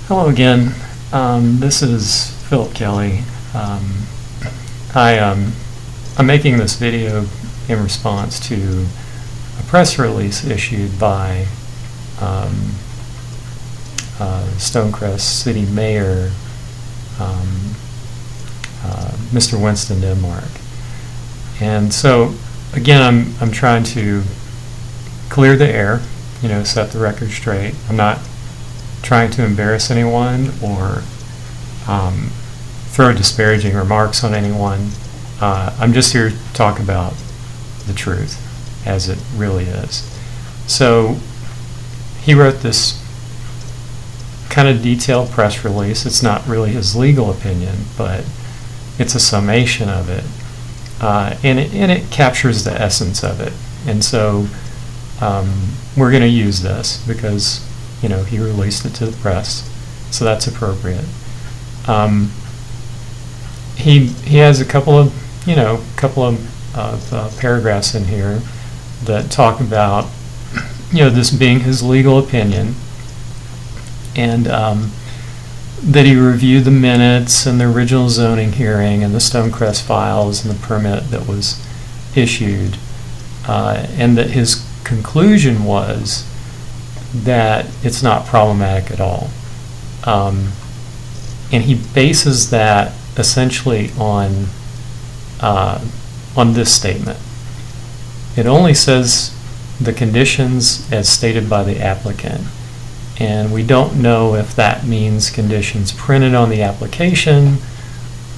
Hello again. This is Philip Kelly. I'm making this video in response to a press release issued by Stonecrest City Mayor, Mr. Winston Denmark. And so, again, I'm trying to clear the air, set the record straight. I'm not trying to embarrass anyone or throw disparaging remarks on anyone. I'm just here to talk about the truth as it really is. So he wrote this kind of detailed press release. It's not really his legal opinion, but it's a summation of it. And it captures the essence of it. And so we're going to use this because he released it to the press, so that's appropriate. He has a couple of paragraphs in here that talk about this being his legal opinion, and that he reviewed the minutes and the original zoning hearing and the Stonecrest files and the permit that was issued, and that his conclusion was that it's not problematic at all. And he bases that essentially on this statement. It only says the conditions as stated by the applicant, and we don't know if that means conditions printed on the application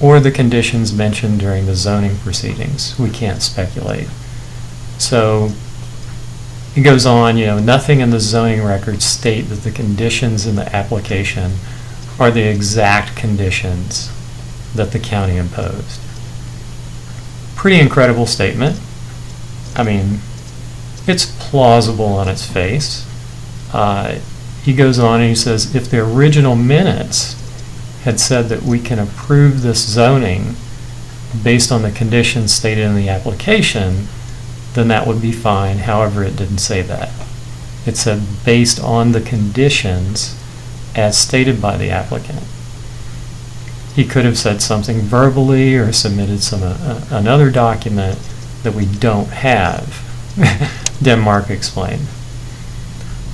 or the conditions mentioned during the zoning proceedings. We can't speculate. So it goes on, nothing in the zoning records state that the conditions in the application are the exact conditions that the county imposed. Pretty incredible statement. I mean, it's plausible on its face. He goes on and he says, if the original minutes had said that we can approve this zoning based on the conditions stated in the application, then that would be fine. However, it didn't say that. It said based on the conditions as stated by the applicant. He could have said something verbally or submitted another document that we don't have, Denmark explained.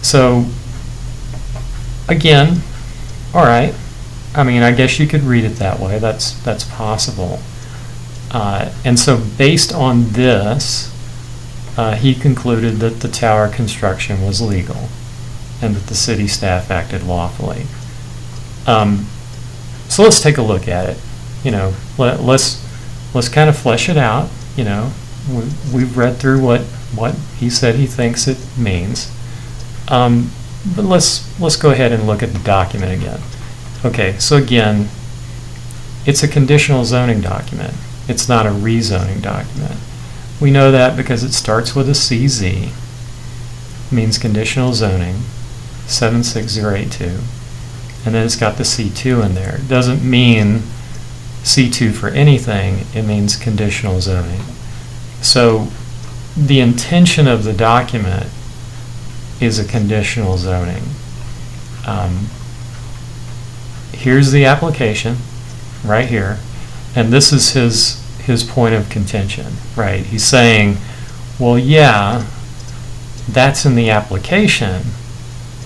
So, again, all right. I mean, I guess you could read it that way. That's possible. And so based on this, he concluded that the tower construction was legal and that the city staff acted lawfully. So let's take a look at it. Let's kind of flesh it out. We've read through what he said he thinks it means. But let's go ahead and look at the document again. Okay, so again, it's a conditional zoning document. It's not a rezoning document. We know that because it starts with a CZ, means conditional zoning, 76082, and then it's got the C2 in there. It doesn't mean C2 for anything, it means conditional zoning. So the intention of the document is a conditional zoning. Here's the application, right here, and this is his point of contention, right? He's saying, well, yeah, that's in the application,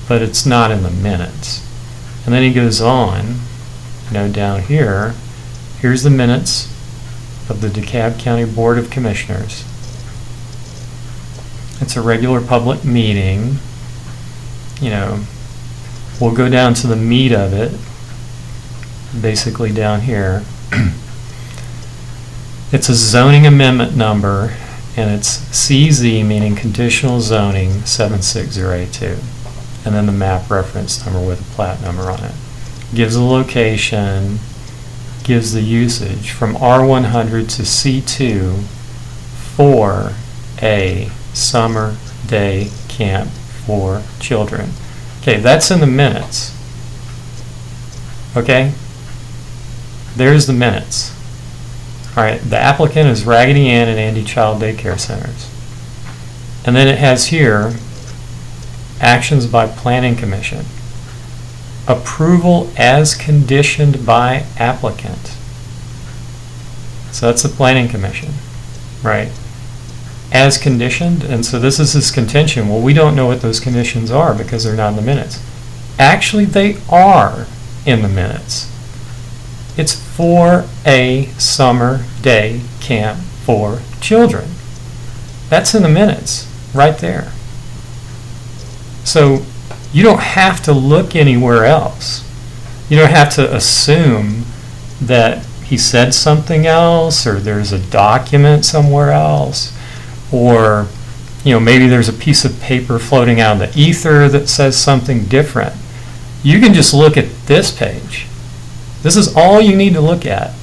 but it's not in the minutes. And then he goes on, down here, here's the minutes of the DeKalb County Board of Commissioners. It's a regular public meeting. We'll go down to the meat of it, basically down here. It's a zoning amendment number, and it's CZ, meaning conditional zoning, 76082. And then the map reference number with a plat number on it. Gives the location, gives the usage from R100 to C2 for a summer day camp for children. Okay, that's in the minutes. Okay? There's the minutes. All right, the applicant is Raggedy Ann and Andy Child Daycare Centers. And then it has here, actions by Planning Commission. approval as conditioned by applicant. So that's the Planning Commission, right? As conditioned, and so this is his contention. Well, we don't know what those conditions are because they're not in the minutes. Actually, they are in the minutes. It's for a summer day camp for children. That's in the minutes, right there. So you don't have to look anywhere else. You don't have to assume that he said something else, or there's a document somewhere else, or maybe there's a piece of paper floating out in the ether that says something different. You can just look at this page. This is all you need to look at,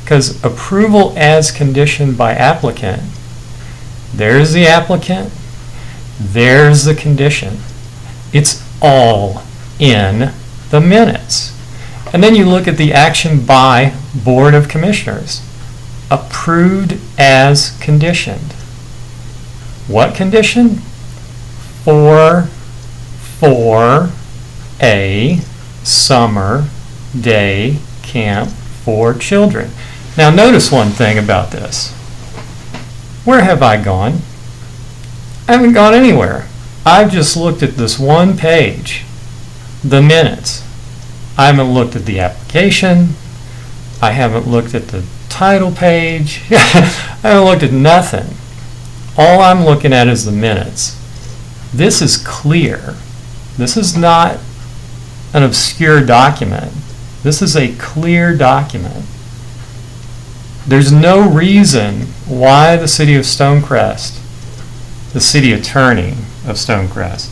because approval as conditioned by applicant, there's the applicant, there's the condition. It's all in the minutes. And then you look at the action by Board of Commissioners. Approved as conditioned. What condition? For a summer day camp for children. Now notice one thing about this. Where have I gone? I haven't gone anywhere. I've just looked at this one page, the minutes. I haven't looked at the application. I haven't looked at the title page. I haven't looked at nothing. All I'm looking at is the minutes. This is clear. This is not an obscure document. This is a clear document. There's no reason why the city of Stonecrest, the city attorney of Stonecrest,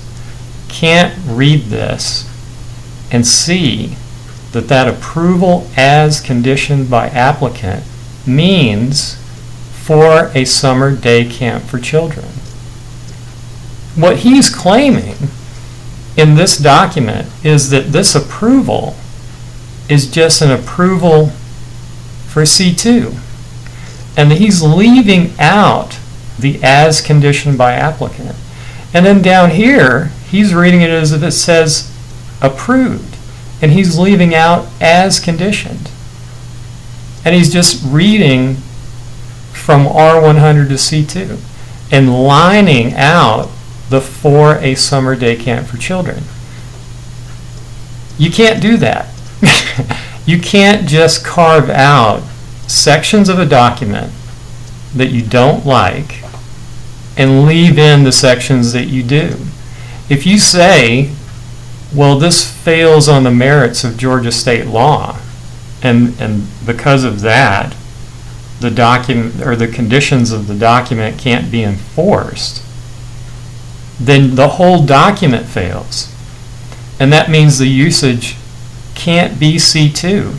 can't read this and see that that approval as conditioned by applicant means for a summer day camp for children. What he's claiming in this document is that this approval is just an approval for C2, and that he's leaving out the as conditioned by applicant. And then down here, he's reading it as if it says approved, and he's leaving out as conditioned. And he's just reading from R100 to C2 and lining out the for a summer day camp for children. You can't do that. You can't just carve out sections of a document that you don't like and leave in the sections that you do. If you say, well, this fails on the merits of Georgia state law, and because of that, the document or the conditions of the document can't be enforced, then the whole document fails. And that means the usage can't be C2.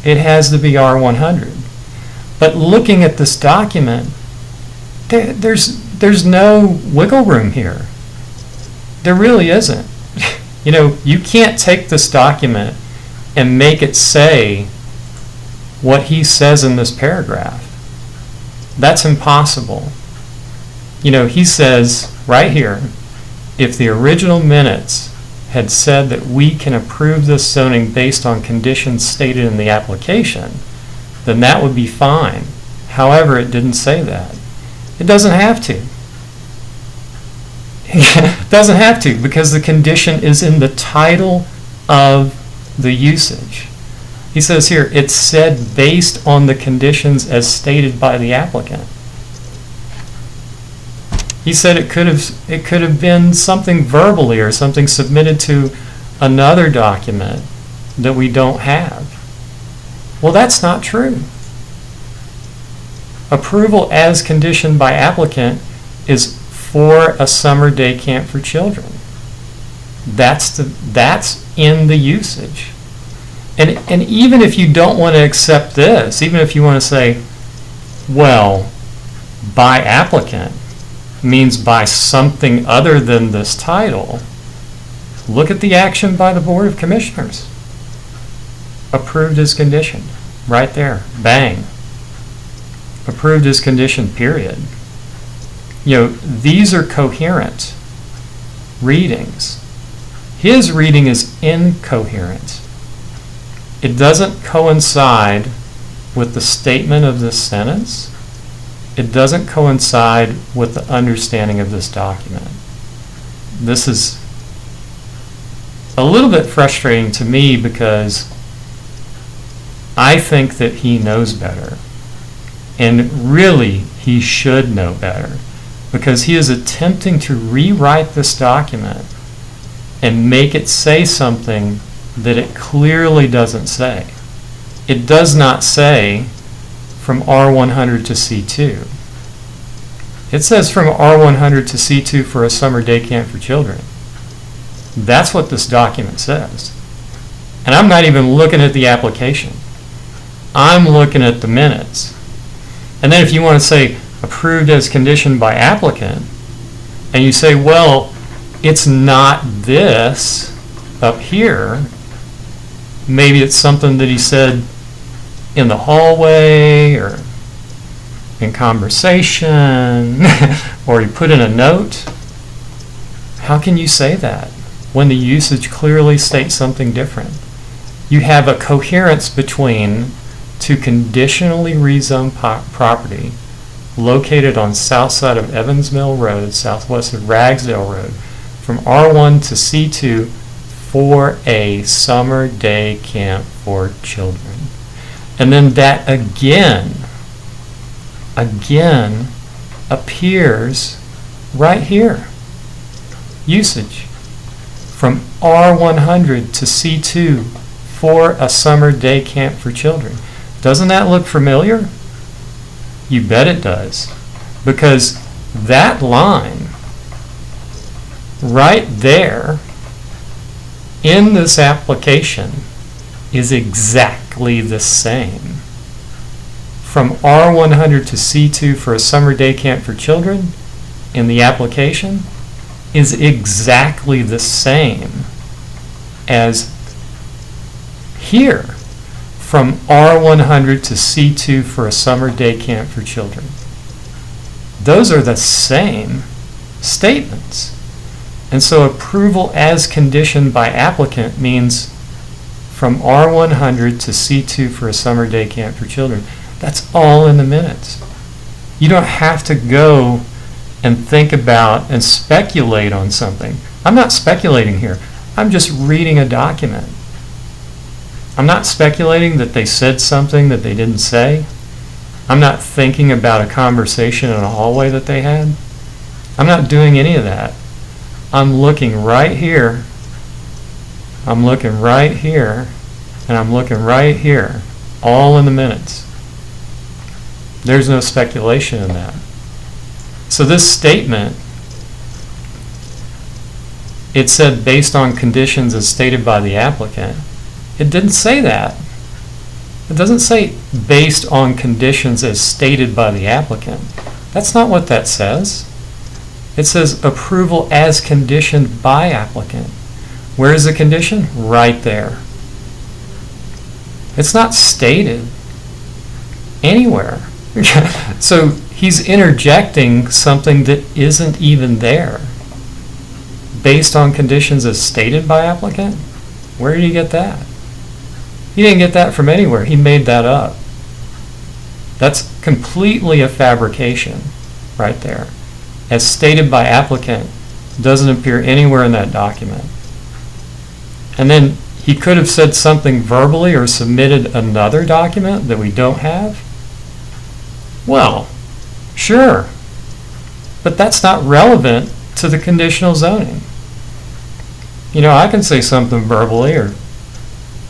It has to be R100. But looking at this document, there's no wiggle room here. There really isn't. You can't take this document and make it say what he says in this paragraph. That's impossible. He says right here, if the original minutes had said that we can approve this zoning based on conditions stated in the application, then that would be fine. However, it didn't say that. It doesn't have to. It doesn't have to, because the condition is in the title of the usage. He says here, it's said based on the conditions as stated by the applicant. He said it could have been something verbally or something submitted to another document that we don't have. Well, that's not true. Approval as conditioned by applicant is for a summer day camp for children. That's in the usage. And even if you don't want to accept this, even if you want to say, well, by applicant means by something other than this title, look at the action by the Board of Commissioners. Approved as conditioned. Right there. Bang. Approved as conditioned, period. These are coherent readings. His reading is incoherent. It doesn't coincide with the statement of this sentence. It doesn't coincide with the understanding of this document. This is a little bit frustrating to me because I think that he knows better. And really, he should know better, because he is attempting to rewrite this document and make it say something that it clearly doesn't say. It does not say from R100 to C2. It says from R100 to C2 for a summer day camp for children. That's what this document says. And I'm not even looking at the application. I'm looking at the minutes. And then if you want to say approved as conditioned by applicant, and you say, well, it's not this up here, maybe it's something that he said in the hallway or in conversation or he put in a note. How can you say that when the usage clearly states something different? You have a coherence between to conditionally rezone property located on south side of Evans Mill Road, southwest of Ragsdale Road, from R1 to C2 for a summer day camp for children. And then that again appears right here. Usage from R100 to C2 for a summer day camp for children. Doesn't that look familiar? You bet it does. Because that line right there in this application is exactly the same. From R100 to C2 for a summer day camp for children in the application is exactly the same as here from R100 to C2 for a summer day camp for children. Those are the same statements. And so approval as conditioned by applicant means from R100 to C2 for a summer day camp for children. That's all in the minutes. You don't have to go and think about and speculate on something. I'm not speculating here. I'm just reading a document. I'm not speculating that they said something that they didn't say. I'm not thinking about a conversation in a hallway that they had. I'm not doing any of that. I'm looking right here. I'm looking right here. And I'm looking right here. All in the minutes. There's no speculation in that. So this statement, it said based on conditions as stated by the applicant. It didn't say that. It doesn't say based on conditions as stated by the applicant. That's not what that says. It says approval as conditioned by applicant. Where is the condition? Right there. It's not stated anywhere. So he's interjecting something that isn't even there. Based on conditions as stated by applicant? Where did he get that? He didn't get that from anywhere. He made that up. That's completely a fabrication right there. As stated by applicant doesn't appear anywhere in that document. And then he could have said something verbally or submitted another document that we don't have. Well, sure. But that's not relevant to the conditional zoning. You know, I can say something verbally or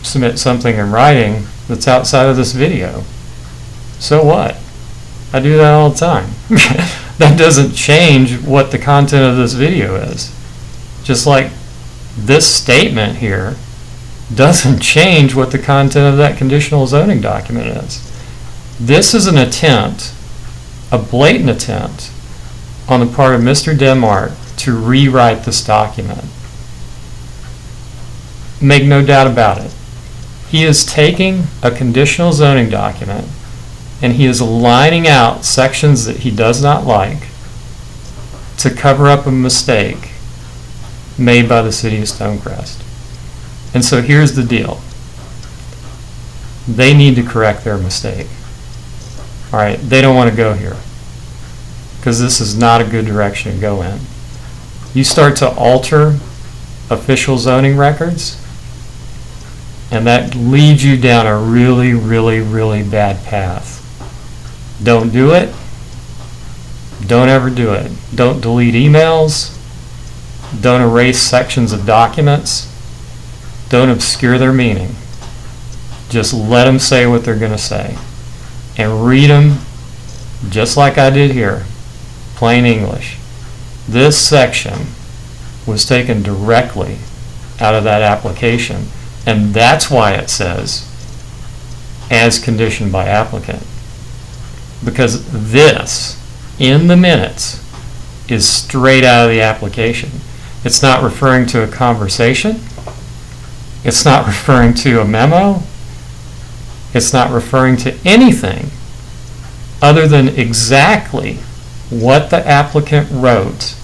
submit something in writing that's outside of this video. So what? I do that all the time. That doesn't change what the content of this video is. Just like this statement here doesn't change what the content of that conditional zoning document is. This is an attempt, a blatant attempt, on the part of Mr. Denmark to rewrite this document. Make no doubt about it. He is taking a conditional zoning document and he is lining out sections that he does not like to cover up a mistake made by the city of Stonecrest. And so here's the deal. They need to correct their mistake. All right, they don't want to go here because this is not a good direction to go in. You start to alter official zoning records, and that leads you down a really, really, really bad path. Don't do it. Don't ever do it. Don't delete emails. Don't erase sections of documents. Don't obscure their meaning. Just let them say what they're going to say. And read them just like I did here, plain English. This section was taken directly out of that application, and that's why it says, as conditioned by applicant. Because this, in the minutes, is straight out of the application. It's not referring to a conversation. It's not referring to a memo. It's not referring to anything other than exactly what the applicant wrote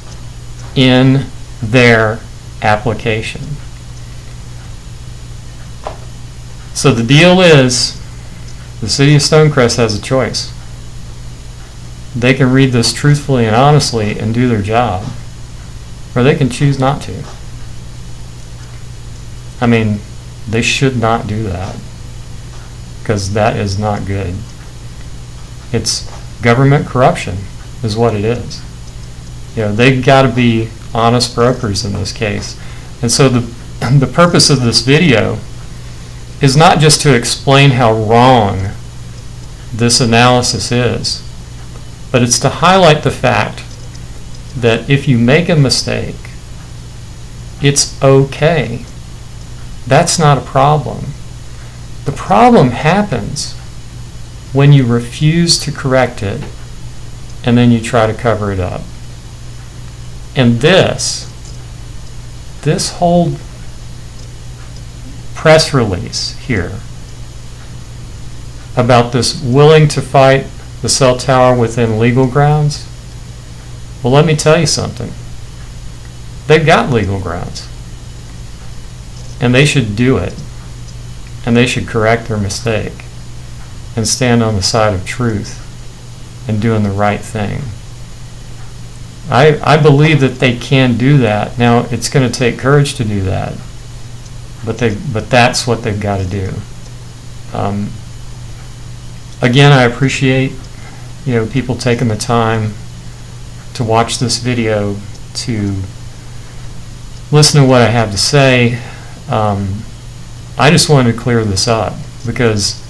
in their application. So the deal is, the city of Stonecrest has a choice. They can read this truthfully and honestly and do their job, or they can choose not to. I mean, they should not do that, because that is not good. It's government corruption is what it is. You know, they've got to be honest brokers in this case. And so the purpose of this video is not just to explain how wrong this analysis is, but it's to highlight the fact that if you make a mistake, it's okay. That's not a problem. The problem happens when you refuse to correct it and then you try to cover it up. And this whole press release here about this willing to fight the cell tower within legal grounds, well, let me tell you something. They've got legal grounds, and they should do it, and they should correct their mistake and stand on the side of truth and doing the right thing. I believe that they can do that. Now, it's going to take courage to do that, but that's what they've got to do. Again, I appreciate people taking the time to watch this video, to listen to what I have to say. I just wanted to clear this up because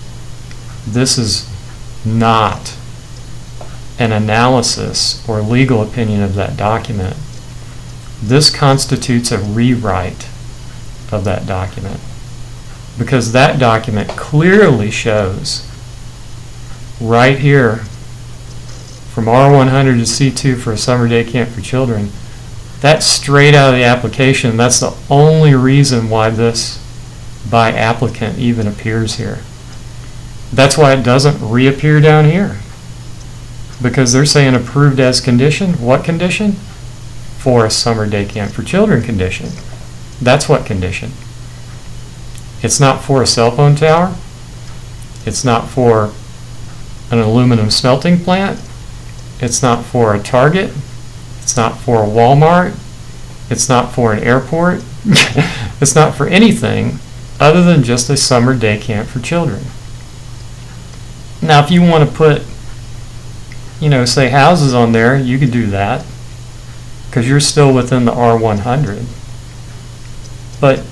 this is not an analysis or legal opinion of that document. This constitutes a rewrite of that document, because that document clearly shows right here, from R100 to C2 for a summer day camp for children, that's straight out of the application. That's the only reason why this by applicant even appears here. That's why it doesn't reappear down here, because they're saying approved as condition. What condition? For a summer day camp for children condition. That's what condition. It's not for a cell phone tower. It's not for an aluminum smelting plant. It's not for a Target. It's not for a Walmart. It's not for an airport. It's not for anything other than just a summer day camp for children. Now, if you want to put, say houses on there, you could do that, because you're still within the R100. But,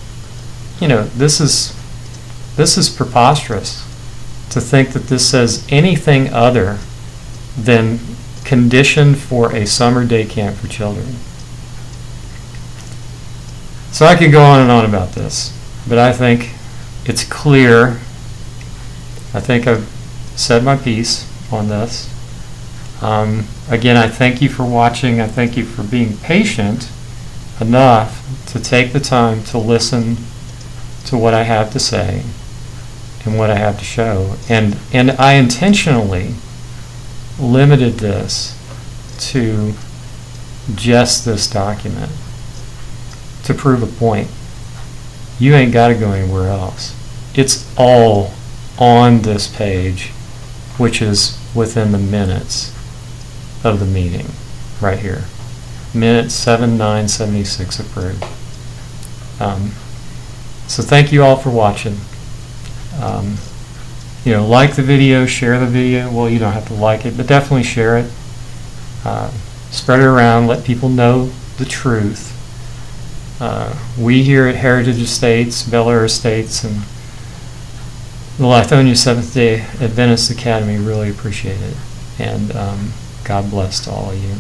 this is preposterous to think that this says anything other than conditioned for a summer day camp for children. So I could go on and on about this, but I think it's clear. I think I've said my piece on this. Again, I thank you for watching. I thank you for being patient enough to take the time to listen to what I have to say and what I have to show. And I intentionally limited this to just this document. to prove a point, you ain't got to go anywhere else. It's all on this page, which is within the minutes of the meeting, right here. Minutes 7/9/76 approved. So thank you all for watching. Like the video, share the video. Well, you don't have to like it, but definitely share it. Spread it around, let people know the truth. We here at Heritage Estates, Bel Air Estates, and the Lithonia Seventh-day Adventist Academy really appreciate it. And God bless to all of you.